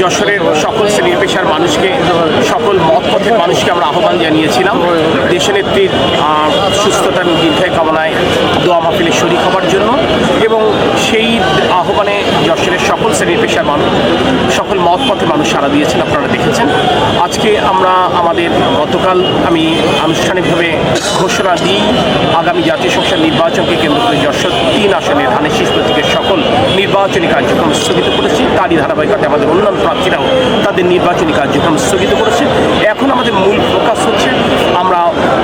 যশোরের সকল শ্রেণীর পেশার মানুষকে, সকল মত পথের মানুষকে আমরা আহ্বান জানিয়েছিলাম দেশনেত্রীর সুস্থতা এবং দীর্ঘায়ু কামনায় দোয়া মাহফিলে শরীক হবার জন্য। এবং সেই আহ্বানে যশোরের সকল শ্রেণীর পেশার মানুষ, সকল মত পথের মানুষ সাড়া দিয়েছেন, আপনারা দেখেছেন। আজকে আমরা আমাদের গতকাল আমি আনুষ্ঠানিকভাবে ঘোষণা দিই আগামী জাতীয় সংসদ নির্বাচনকে কেন্দ্র করে যশোর 3 আসনের ধানের শীষ প্রতীকের সকল নির্বাচনী কার্যক্রম স্থগিত করেছি। তারই ধারাবাহিকতায় আমাদের অন্যান্য প্রার্থীরাও তাদের নির্বাচনী কার্যক্রম স্থগিত করেছে। এখন আমাদের মূল ফোকাস হচ্ছে আমরা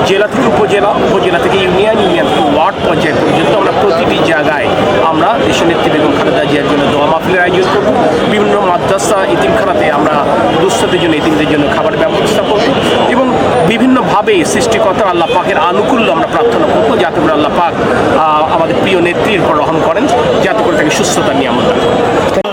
জেলা থেকে উপজেলা, উপজেলা থেকে ইউনিয়ন, ইউনিয়ন থেকে ওয়ার্ড পর্যায় পর্যন্ত আমরা প্রতিটি জায়গায় আমরা দেশনেত্রী বেগম খালেদা জিয়ার জন্য দোয়া মাহফিলের আয়োজন করব। বিভিন্ন মাদ্রাসা, এতিমখানাতে আমরা দুস্থদের জন্য, এতিমদের জন্য খাবার ব্যবস্থা করব এবং বিভিন্নভাবে সৃষ্টিকর্তা আল্লাহ পাকের আনুকূল্য আমরা প্রার্থনা করবো যাতে করে আল্লাহ পাক আমাদের প্রিয় নেত্রীর উপর রহম করেন, যাতে করে তাকে সুস্থতা নিয়ামত দান করেন।